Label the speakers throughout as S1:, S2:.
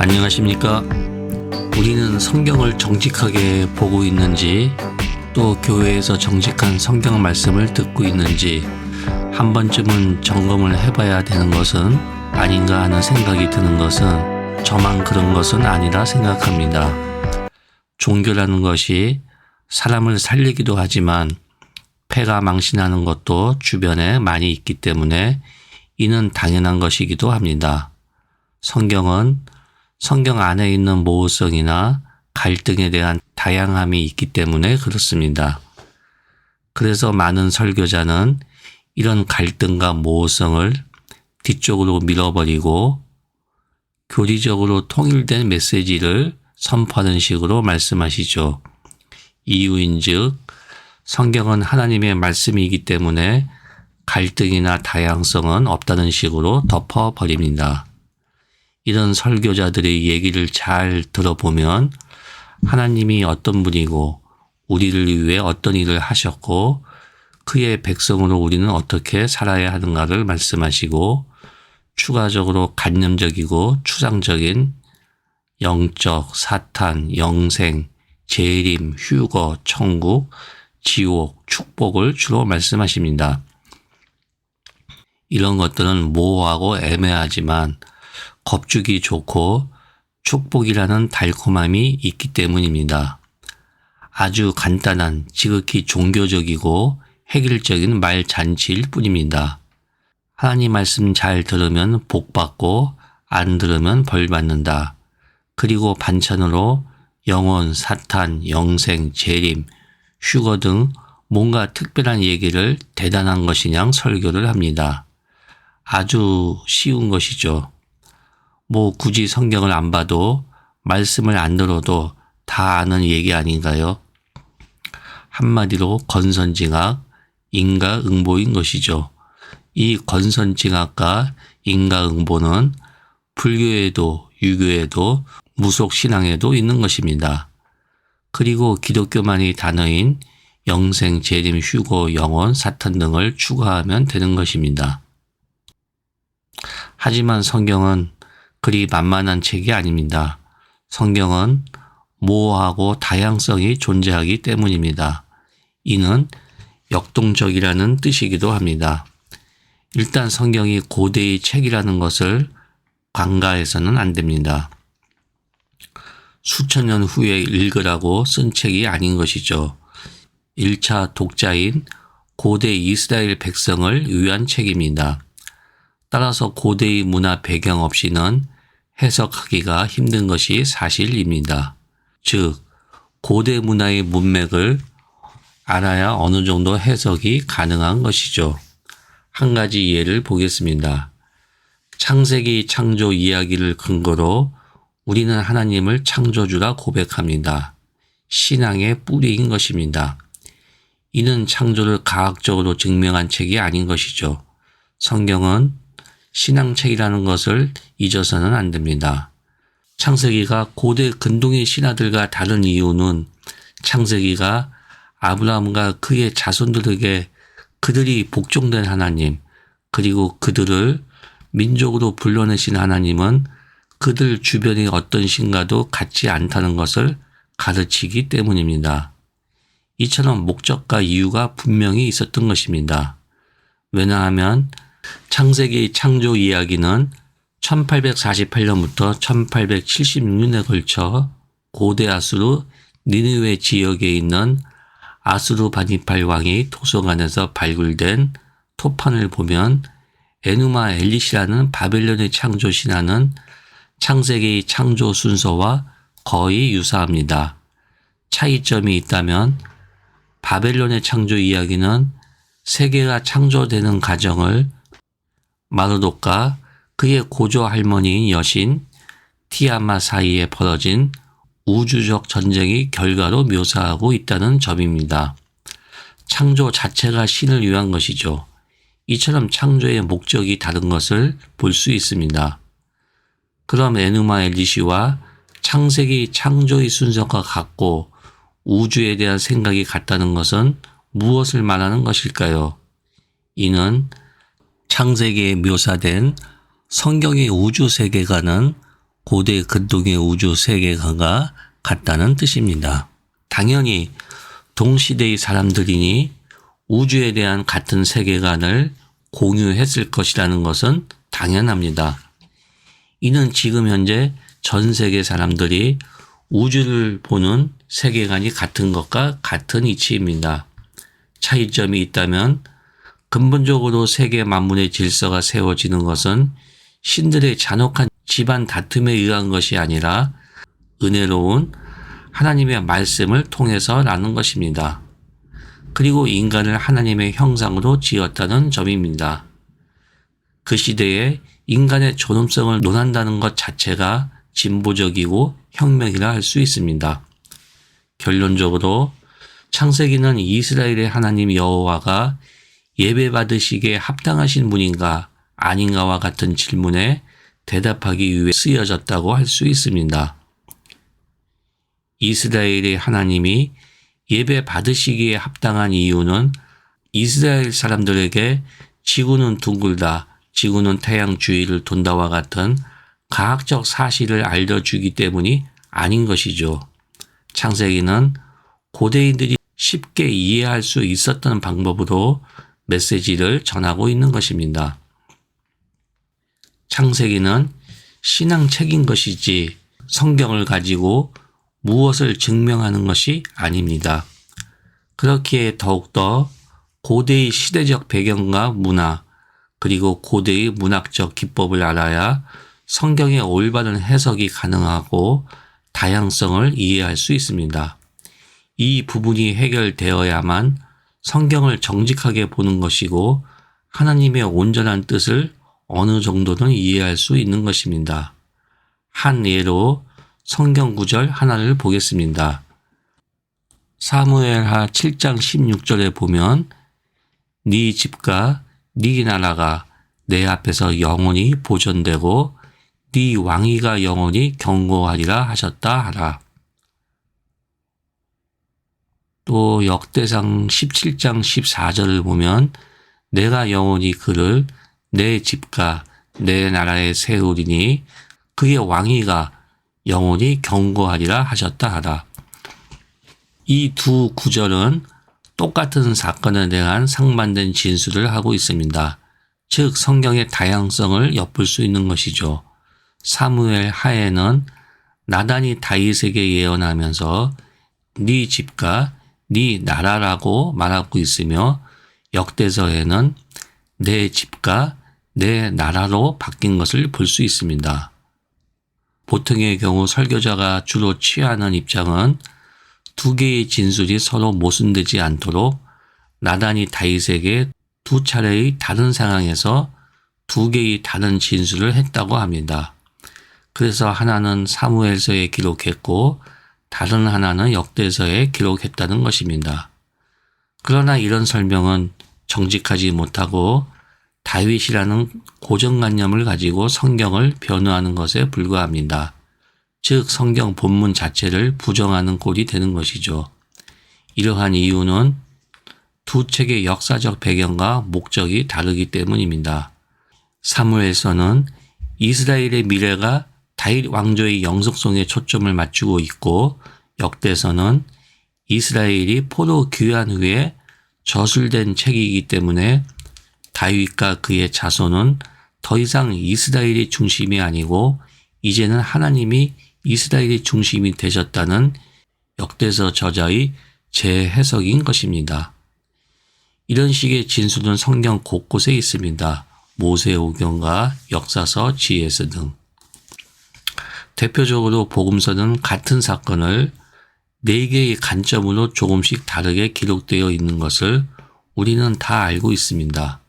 S1: 안녕하십니까? 우리는 성경을 정직하게 보고 있는지, 또 교회에서 정직한 성경 말씀을 듣고 있는지 한 번쯤은 점검을 해봐야 되는 것은 아닌가 하는 생각이 드는 것은 저만 그런 것은 아니라 생각합니다. 종교라는 것이 사람을 살리기도 하지만 폐가 망신하는 것도 주변에 많이 있기 때문에 이는 당연한 것이기도 합니다. 성경은 성경 안에 있는 모호성이나 갈등에 대한 다양함이 있기 때문에 그렇습니다. 그래서 많은 설교자는 이런 갈등과 모호성을 뒤쪽으로 밀어버리고 교리적으로 통일된 메시지를 선포하는 식으로 말씀하시죠. 이유인즉 성경은 하나님의 말씀이기 때문에 갈등이나 다양성은 없다는 식으로 덮어버립니다. 이런 설교자들의 얘기를 잘 들어보면 하나님이 어떤 분이고 우리를 위해 어떤 일을 하셨고 그의 백성으로 우리는 어떻게 살아야 하는가를 말씀하시고 추가적으로 관념적이고 추상적인 영적, 사탄, 영생, 재림, 휴거, 천국, 지옥, 축복을 주로 말씀하십니다. 이런 것들은 모호하고 애매하지만 겁주기 좋고 축복이라는 달콤함이 있기 때문입니다. 아주 간단한 지극히 종교적이고 획일적인 말잔치일 뿐입니다. 하나님 말씀 잘 들으면 복 받고 안 들으면 벌 받는다. 그리고 반찬으로 영혼, 사탄, 영생, 재림, 휴거 등 뭔가 특별한 얘기를 대단한 것이냥 설교를 합니다. 아주 쉬운 것이죠. 굳이 성경을 안 봐도 말씀을 안 들어도 다 아는 얘기 아닌가요? 한마디로 건선징악, 인과응보인 것이죠. 이 건선징악과 인과응보는 불교에도 유교에도 무속신앙에도 있는 것입니다. 그리고 기독교만의 단어인 영생, 재림, 휴거, 영혼, 사탄 등을 추가하면 되는 것입니다. 하지만 성경은 그리 만만한 책이 아닙니다. 성경은 모호하고 다양성이 존재하기 때문입니다. 이는 역동적이라는 뜻이기도 합니다. 일단 성경이 고대의 책이라는 것을 간과해서는 안 됩니다. 수천 년 후에 읽으라고 쓴 책이 아닌 것이죠. 1차 독자인 고대 이스라엘 백성을 위한 책입니다. 따라서 고대의 문화 배경 없이는 해석하기가 힘든 것이 사실입니다. 즉, 고대 문화의 문맥을 알아야 어느 정도 해석이 가능한 것이죠. 한 가지 예를 보겠습니다. 창세기 창조 이야기를 근거로 우리는 하나님을 창조주라 고백합니다. 신앙의 뿌리인 것입니다. 이는 창조를 과학적으로 증명한 책이 아닌 것이죠. 성경은 신앙책이라는 것을 잊어서는 안 됩니다. 창세기가 고대 근동의 신화들과 다른 이유는 창세기가 아브라함과 그의 자손들에게 그들이 복종된 하나님, 그리고 그들을 민족으로 불러내신 하나님은 그들 주변의 어떤 신과도 같지 않다는 것을 가르치기 때문입니다. 이처럼 목적과 이유가 분명히 있었던 것입니다. 왜냐하면 창세기 창조 이야기는 1848년부터 1876년에 걸쳐 고대 아수르 니느웨 지역에 있는 아수르바니팔 왕의 도서관에서 발굴된 토판을 보면 에누마 엘리시라는 바벨론의 창조 신화는 창세기 창조 순서와 거의 유사합니다. 차이점이 있다면 바벨론의 창조 이야기는 세계가 창조되는 과정을 마르독과 그의 고조 할머니인 여신 티아마 사이에 벌어진 우주적 전쟁의 결과로 묘사하고 있다는 점입니다. 창조 자체가 신을 위한 것이죠. 이처럼 창조의 목적이 다른 것을 볼 수 있습니다. 그럼 에누마 엘리시와 창세기 창조의 순서가 같고 우주에 대한 생각이 같다는 것은 무엇을 말하는 것일까요? 이는 창세기에 묘사된 성경의 우주 세계관은 고대 근동의 우주 세계관과 같다는 뜻입니다. 당연히 동시대의 사람들이니 우주에 대한 같은 세계관을 공유했을 것이라는 것은 당연합니다. 이는 지금 현재 전 세계 사람들이 우주를 보는 세계관이 같은 것과 같은 이치입니다. 차이점이 있다면 근본적으로 세계 만물의 질서가 세워지는 것은 신들의 잔혹한 집안 다툼에 의한 것이 아니라 은혜로운 하나님의 말씀을 통해서라는 것입니다. 그리고 인간을 하나님의 형상으로 지었다는 점입니다. 그 시대에 인간의 존엄성을 논한다는 것 자체가 진보적이고 혁명이라 할 수 있습니다. 결론적으로 창세기는 이스라엘의 하나님 여호와가 예배받으시기에 합당하신 분인가 아닌가와 같은 질문에 대답하기 위해 쓰여졌다고 할 수 있습니다. 이스라엘의 하나님이 예배 받으시기에 합당한 이유는 이스라엘 사람들에게 지구는 둥글다, 지구는 태양 주위를 돈다와 같은 과학적 사실을 알려주기 때문이 아닌 것이죠. 창세기는 고대인들이 쉽게 이해할 수 있었던 방법으로 메시지를 전하고 있는 것입니다. 창세기는 신앙책인 것이지 성경을 가지고 무엇을 증명하는 것이 아닙니다. 그렇기에 더욱더 고대의 시대적 배경과 문화, 그리고 고대의 문학적 기법을 알아야 성경의 올바른 해석이 가능하고 다양성을 이해할 수 있습니다. 이 부분이 해결되어야만 성경을 정직하게 보는 것이고 하나님의 온전한 뜻을 어느 정도는 이해할 수 있는 것입니다. 한 예로 성경 구절 하나를 보겠습니다. 사무엘하 7장 16절에 보면 네 집과 네 나라가 내 앞에서 영원히 보존되고 네 왕위가 영원히 경고하리라 하셨다 하라. 또 역대상 17장 14절을 보면 내가 영원히 그를 내 집과 내 나라에 세우리니 그의 왕위가 영원히 경고하리라 하셨다 하라. 이 두 구절은 똑같은 사건에 대한 상반된 진술을 하고 있습니다. 즉 성경의 다양성을 엿볼 수 있는 것이죠. 사무엘 하에는 나단이 다윗에게 예언하면서 네 집과 네 나라라고 말하고 있으며 역대서에는 내 집과 내 나라로 바뀐 것을 볼 수 있습니다. 보통의 경우 설교자가 주로 취하는 입장은 두 개의 진술이 서로 모순되지 않도록 나단이 다윗에게 두 차례의 다른 상황에서 두 개의 다른 진술을 했다고 합니다. 그래서 하나는 사무엘서에 기록했고 다른 하나는 역대서에 기록했다는 것입니다. 그러나 이런 설명은 정직하지 못하고 다윗이라는 고정관념을 가지고 성경을 변호하는 것에 불과합니다. 즉 성경 본문 자체를 부정하는 꼴이 되는 것이죠. 이러한 이유는 두 책의 역사적 배경과 목적이 다르기 때문입니다. 사무엘서는 이스라엘의 미래가 다윗 왕조의 영속성에 초점을 맞추고 있고 역대서는 이스라엘이 포로 귀환 후에 저술된 책이기 때문에 다윗과 그의 자손은 더 이상 이스라엘의 중심이 아니고 이제는 하나님이 이스라엘의 중심이 되셨다는 역대서 저자의 재해석인 것입니다. 이런 식의 진술은 성경 곳곳에 있습니다. 모세오경과 역사서, 지혜서 등. 대표적으로 복음서는 같은 사건을 4개의 관점으로 조금씩 다르게 기록되어 있는 것을 우리는 다 알고 있습니다.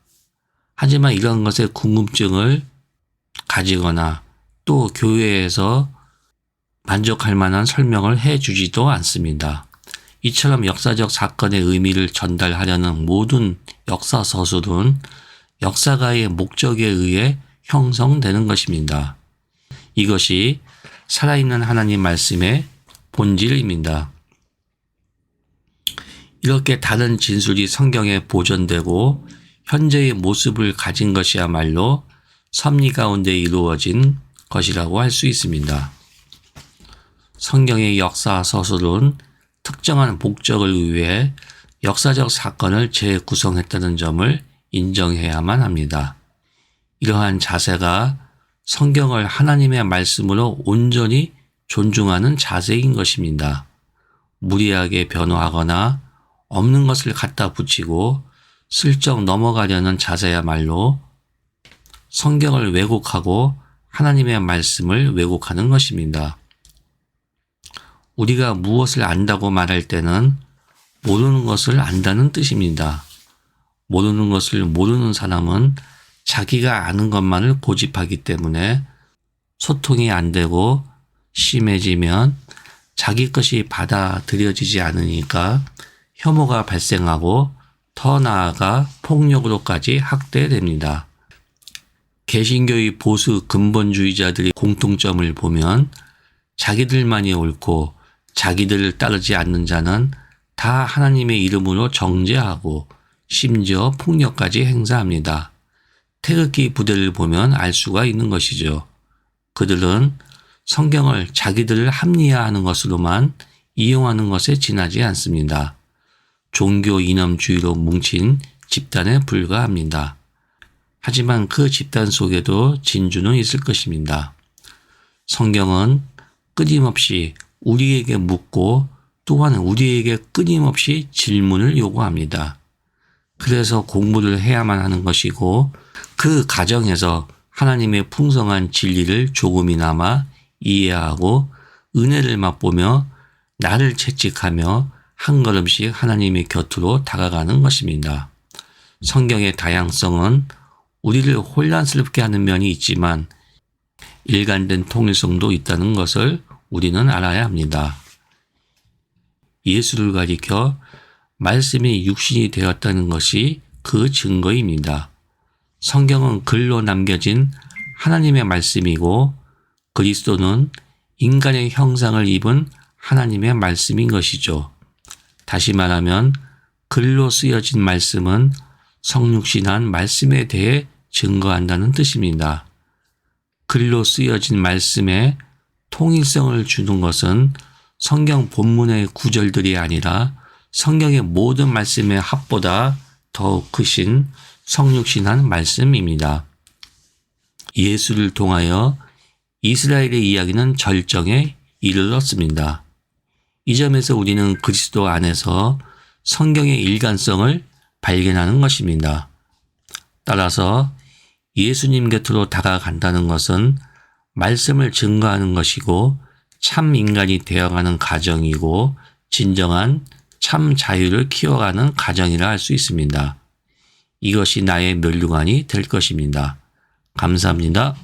S1: 하지만 이런 것에 궁금증을 가지거나 또 교회에서 만족할 만한 설명을 해주지도 않습니다. 이처럼 역사적 사건의 의미를 전달하려는 모든 역사 서술은 역사가의 목적에 의해 형성되는 것입니다. 이것이 살아있는 하나님 말씀의 본질입니다. 이렇게 다른 진술이 성경에 보존되고 현재의 모습을 가진 것이야말로 섭리 가운데 이루어진 것이라고 할 수 있습니다. 성경의 역사 서술은 특정한 목적을 위해 역사적 사건을 재구성했다는 점을 인정해야만 합니다. 이러한 자세가 성경을 하나님의 말씀으로 온전히 존중하는 자세인 것입니다. 무리하게 변호하거나 없는 것을 갖다 붙이고 슬쩍 넘어가려는 자세야말로 성경을 왜곡하고 하나님의 말씀을 왜곡하는 것입니다. 우리가 무엇을 안다고 말할 때는 모르는 것을 안다는 뜻입니다. 모르는 것을 모르는 사람은 자기가 아는 것만을 고집하기 때문에 소통이 안 되고 심해지면 자기 것이 받아들여지지 않으니까 혐오가 발생하고 더 나아가 폭력으로까지 확대됩니다. 개신교의 보수 근본주의자들의 공통점을 보면 자기들만이 옳고 자기들을 따르지 않는 자는 다 하나님의 이름으로 정죄하고 심지어 폭력까지 행사합니다. 태극기 부대를 보면 알 수가 있는 것이죠. 그들은 성경을 자기들을 합리화하는 것으로만 이용하는 것에 지나지 않습니다. 종교 이념주의로 뭉친 집단에 불과합니다. 하지만 그 집단 속에도 진주는 있을 것입니다. 성경은 끊임없이 우리에게 묻고 또한 우리에게 끊임없이 질문을 요구합니다. 그래서 공부를 해야만 하는 것이고 그 과정에서 하나님의 풍성한 진리를 조금이나마 이해하고 은혜를 맛보며 나를 채찍하며 한 걸음씩 하나님의 곁으로 다가가는 것입니다. 성경의 다양성은 우리를 혼란스럽게 하는 면이 있지만 일관된 통일성도 있다는 것을 우리는 알아야 합니다. 예수를 가리켜 말씀이 육신이 되었다는 것이 그 증거입니다. 성경은 글로 남겨진 하나님의 말씀이고 그리스도는 인간의 형상을 입은 하나님의 말씀인 것이죠. 다시 말하면 글로 쓰여진 말씀은 성육신한 말씀에 대해 증거한다는 뜻입니다. 글로 쓰여진 말씀에 통일성을 주는 것은 성경 본문의 구절들이 아니라 성경의 모든 말씀의 합보다 더욱 크신 성육신한 말씀입니다. 예수를 통하여 이스라엘의 이야기는 절정에 이르렀습니다. 이 점에서 우리는 그리스도 안에서 성경의 일관성을 발견하는 것입니다. 따라서 예수님 곁으로 다가간다는 것은 말씀을 증거하는 것이고 참 인간이 되어가는 과정이고 진정한 참 자유를 키워가는 과정이라 할 수 있습니다. 이것이 나의 면류관이 될 것입니다. 감사합니다.